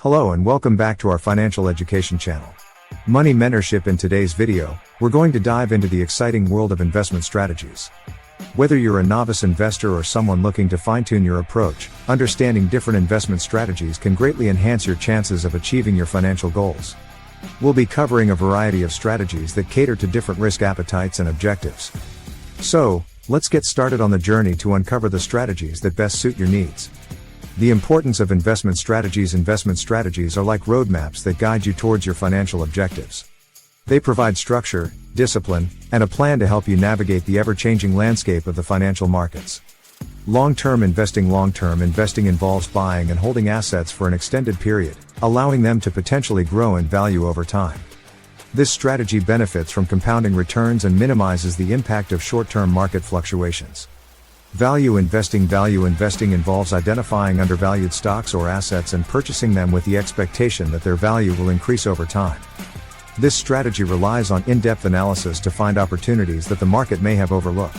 Hello and welcome back to our financial education channel. Money Mentorship. In today's video, we're going to dive into the exciting world of investment strategies. Whether you're a novice investor or someone looking to fine-tune your approach, understanding different investment strategies can greatly enhance your chances of achieving your financial goals. We'll be covering a variety of strategies that cater to different risk appetites and objectives. So, let's get started on the journey to uncover the strategies that best suit your needs. The importance of investment strategies. Investment strategies are like roadmaps that guide you towards your financial objectives. They provide structure, discipline, and a plan to help you navigate the ever-changing landscape of the financial markets. Long-term investing. Long-term investing involves buying and holding assets for an extended period, allowing them to potentially grow in value over time. This strategy benefits from compounding returns and minimizes the impact of short-term market fluctuations. Value investing. Value investing involves identifying undervalued stocks or assets and purchasing them with the expectation that their value will increase over time. This strategy relies on in-depth analysis to find opportunities that the market may have overlooked.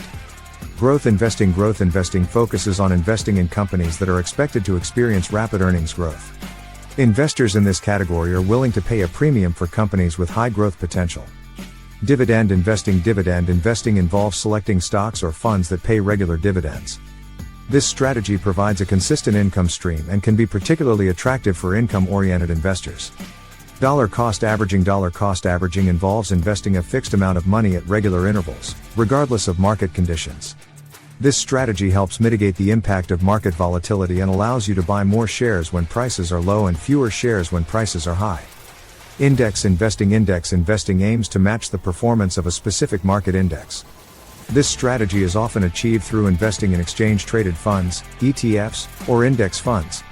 Growth investing. Growth investing focuses on investing in companies that are expected to experience rapid earnings growth. Investors in this category are willing to pay a premium for companies with high growth potential. Dividend investing. Dividend investing involves selecting stocks or funds that pay regular dividends. This strategy provides a consistent income stream and can be particularly attractive for income-oriented investors. Dollar cost averaging. Dollar cost averaging involves investing a fixed amount of money at regular intervals, regardless of market conditions. This strategy helps mitigate the impact of market volatility and allows you to buy more shares when prices are low and fewer shares when prices are high. Index investing. Index investing aims to match the performance of a specific market index. This strategy is often achieved through investing in exchange-traded funds, ETFs, or index funds.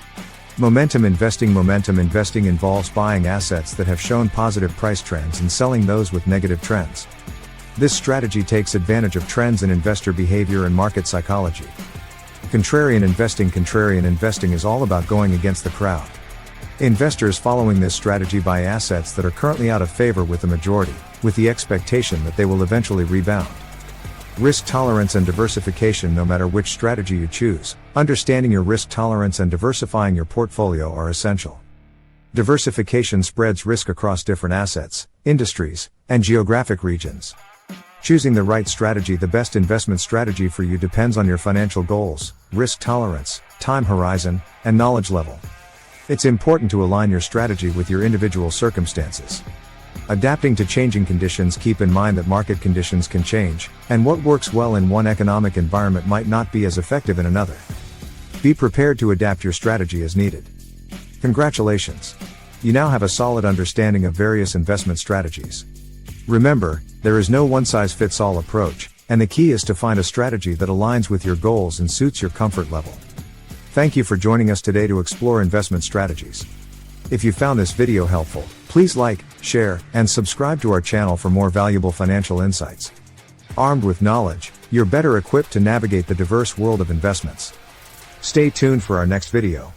Momentum investing. Momentum investing involves buying assets that have shown positive price trends and selling those with negative trends. This strategy takes advantage of trends in investor behavior and market psychology. Contrarian investing. Contrarian investing is all about going against the crowd. Investors following this strategy buy assets that are currently out of favor with the majority, with the expectation that they will eventually rebound. Risk tolerance and diversification. No matter which strategy you choose, understanding your risk tolerance and diversifying your portfolio are essential. Diversification spreads risk across different assets, industries, and geographic regions. Choosing the right strategy. The best investment strategy for you depends on your financial goals, risk tolerance, time horizon, and knowledge level. It's important to align your strategy with your individual circumstances. Adapting to changing conditions. Keep in mind that market conditions can change, and what works well in one economic environment might not be as effective in another. Be prepared to adapt your strategy as needed. Congratulations! You now have a solid understanding of various investment strategies. Remember, there is no one-size-fits-all approach, and the key is to find a strategy that aligns with your goals and suits your comfort level. Thank you for joining us today to explore investment strategies. If you found this video helpful, please like, share, and subscribe to our channel for more valuable financial insights. Armed with knowledge, you're better equipped to navigate the diverse world of investments. Stay tuned for our next video.